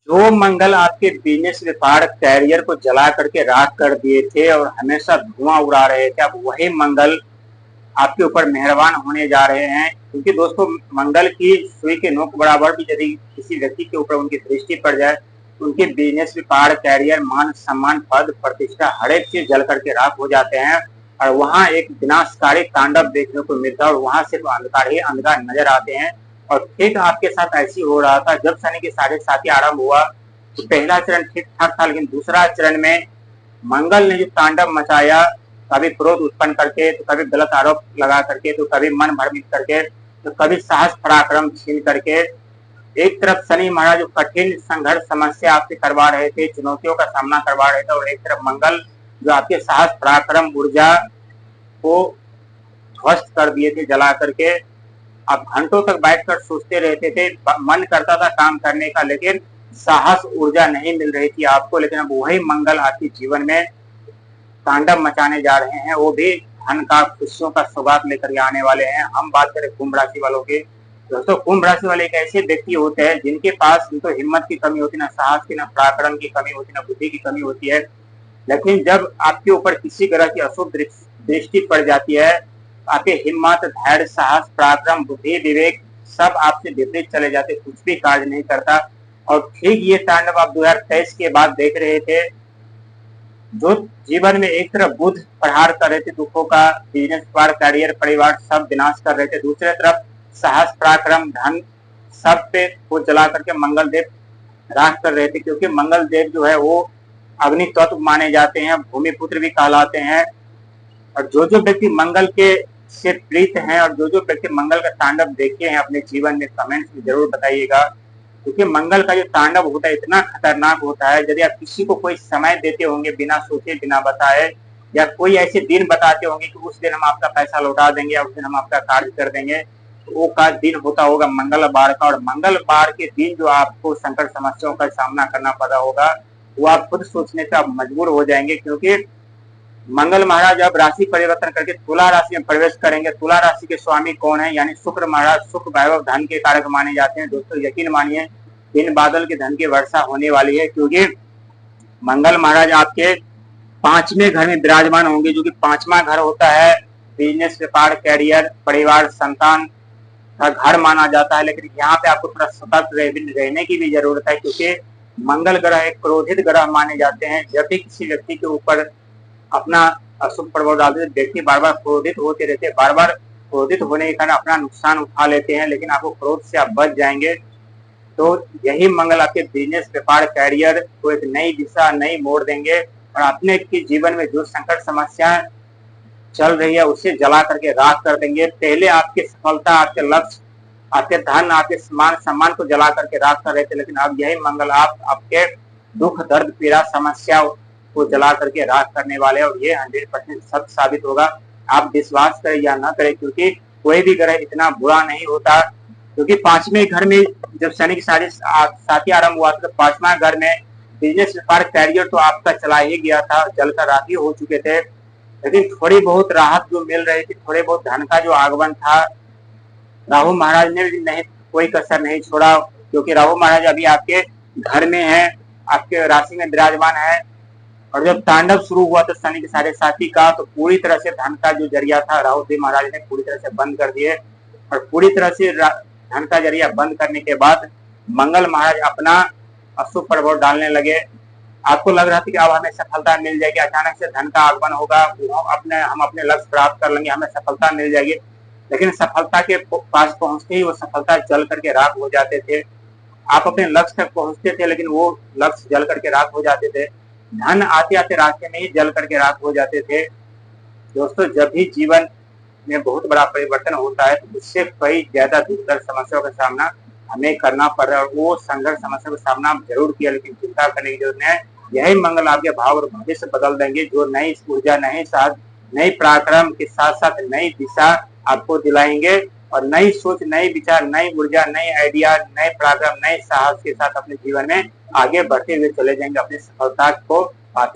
जो मंगल आपके बिजनेस व्यापार कैरियर को जला करके राख कर दिए थे और हमेशा धुआं उड़ा रहे थे, अब वही मंगल आपके ऊपर मेहरबान होने जा रहे हैं। क्योंकि दोस्तों, मंगल की सुई के नोक बराबर भी यदि किसी व्यक्ति के ऊपर उनकी दृष्टि पड़ जाए तो उनके बिजनेस व्यापार कैरियर मान सम्मान पद प्रतिष्ठा हर एक चीज जल करके राख हो जाते हैं और वहां एक विनाशकारी तांडव देखने को मिलता है और वहां सिर्फ अंधकार ही अंधकार नजर आते हैं। और ठीक आपके साथ ऐसी हो रहा था जब शनि के साढ़े साथी आरंभ हुआ तो पहला चरण ठीक ठाक था, लेकिन दूसरा चरण में मंगल ने जो तांडव मचाया, कभी क्रोध उत्पन्न करके तो कभी गलत आरोप लगा करके तो कभी मन भ्रमित करके तो कभी साहस पराक्रम छीन करके। एक तरफ शनि महाराज जो कठिन संघर्ष समस्या आपसे करवा रहे थे, चुनौतियों का सामना करवा रहे थे, और एक तरफ मंगल जो आपके साहस पराक्रम ऊर्जा को ध्वस्त कर दिए थे जला करके। आप घंटों तक बैठकर सोचते रहते थे, मन करता था काम करने का, लेकिन साहस ऊर्जा नहीं मिल रही थी आपको। लेकिन अब वही मंगल आपके जीवन में तांडव मचाने जा रहे हैं, वो भी धन का खुशियों का सौगात लेकर के आने वाले हैं। हम बात करें कुंभ राशि वालों की, दोस्तों कुंभ राशि वाले एक ऐसे व्यक्ति होते हैं जिनके पास न तो हिम्मत की कमी होती, ना साहस की, ना पराक्रम की कमी होती, ना बुद्धि की कमी होती है। लेकिन जब आपके ऊपर किसी तरह की अशुभ दृष्टि पड़ जाती है, आपके हिम्मत, धैर्य, साहस, पराक्रम, बुद्धि, विवेक सब आपसे विपरीत चले जाते, कुछ भी कार्य नहीं करता। और ठीक ये तांडव आप 2023 के बाद देख रहे थे। जो जीवन में एक तरफ बुध प्रहार कर रहे थे, दुखों का, बिजनेस व्यापार कैरियर परिवार सब विनाश कर रहे थे, दूसरे तरफ साहस पराक्रम धन सब पे वो जला करके मंगल देव राख कर रहे थे। क्योंकि मंगल देव जो है वो अग्नि तत्व माने जाते हैं, भूमि पुत्र भी कहलाते हैं। और जो जो व्यक्ति मंगल के से प्रीत हैं और जो जो व्यक्ति मंगल का तांडव देखे हैं अपने जीवन में, कमेंट्स में जरूर बताइएगा। क्योंकि मंगल का जो तांडव होता है इतना खतरनाक होता है, यदि आप किसी को कोई समय देते होंगे बिना सोचे बिना बताए, या कोई ऐसे दिन बताते होंगे कि उस दिन हम आपका पैसा लौटा देंगे या उस दिन हम आपका कार्य कर देंगे, तो वो का दिन होता होगा मंगलवार का। और मंगलवार के दिन जो आपको संकट समस्याओं का सामना करना पड़ा होगा वो आप खुद सोचने से आप मजबूर हो जाएंगे। क्योंकि मंगल महाराज अब राशि परिवर्तन करके तुला राशि में प्रवेश करेंगे। तुला राशि के स्वामी कौन है? यानी शुक्र महाराज। सुख वैभव धन के कारक माने जाते हैं। दोस्तों यकीन मानिए इन बादल के धन की वर्षा होने वाली है, क्योंकि मंगल महाराज आपके 5वें घर में विराजमान होंगे, जो कि 5वां घर होता है बिजनेस व्यापार कैरियर परिवार संतान का घर माना जाता है। लेकिन यहाँ पे आपको थोड़ा सतर्क रहने की भी जरूरत है, क्योंकि मंगल ग्रह एक क्रोधित ग्रह माने जाते हैं। जब भी किसी व्यक्ति के ऊपर अपना अशुभ प्रभाव डालते हैं, व्यक्ति बार बार क्रोधित होते रहते हैं, बार बार क्रोधित होने के कारण अपना नुकसान उठा लेते हैं। लेकिन आपको क्रोध से आप बच जाएंगे। तो यही मंगल आपके बिजनेस व्यापार कैरियर को एक नई दिशा नई मोड़ देंगे और अपने के जीवन में जो संकट समस्या चल रही है उसे जला करके राख कर देंगे। पहले आपकी सफलता, आपके लक्ष्य, आपके धन, आपके मान सम्मान को जला करके राख कर रहे थे, लेकिन अब यही मंगल आपके दुख दर्द पीड़ा समस्या को जला करके राख करने वाले और ये 100% सत्य साबित होगा। आप विश्वास करें या ना करें, क्योंकि कोई भी ग्रह इतना बुरा नहीं होता। क्योंकि 5वें घर में जब शनि की साथी आरंभ हुआ तो 5वां घर में बिजनेस व्यापार कैरियर तो आपका चला ही गया था, जलकर राखी हो चुके थे। लेकिन थोड़ी बहुत राहत जो मिल रही थी, थोड़े बहुत धन का जो आगमन था, राहु महाराज ने भी नहीं कोई कसर नहीं छोड़ा। क्योंकि राहु महाराज अभी आपके घर में है, आपके राशि में विराजमान है। और जब तांडव शुरू हुआ तो शनि के साढ़े साथी का, तो पूरी तरह से धन का जो जरिया था राहु देव महाराज ने पूरी तरह से बंद कर दिए। और पूरी तरह से धन का जरिया बंद करने के बाद मंगल महाराज अपना अशुभ प्रभाव डालने लगे। आपको लग रहा था कि अब हमें सफलता मिल जाएगी, अचानक से धन का आगमन होगा, हम अपने लक्ष्य प्राप्त कर लेंगे, हमें सफलता मिल जाएगी। लेकिन सफलता के पास पहुंचते ही वो सफलता जल करके राख हो जाते थे। आप अपने लक्ष्य तक पहुंचते थे लेकिन वो लक्ष्य जल करके राख हो जाते थे। धन आते आते रास्ते में ही जल करके राख हो जाते थे। दोस्तों जब भी जीवन में बहुत बड़ा परिवर्तन होता है तो उससे कई ज्यादा दुर्धर समस्याओं का सामना हमें करना पड़ रहा है। और वो संघर्ष समस्या का सामना आप जरूर किया, लेकिन चिंता करने की जरूरत है। यही मंगल आपके भाव और भविष्य बदल देंगे, जो नई ऊर्जा नई साथ नई पराक्रम के साथ साथ नई दिशा आपको दिलाएंगे और नई सोच नई विचार नई ऊर्जा नई आइडिया नए पराक्रम नए साहस के साथ अपने जीवन में आगे बढ़ते हुए चले जाएंगे, अपनी सफलता को पाते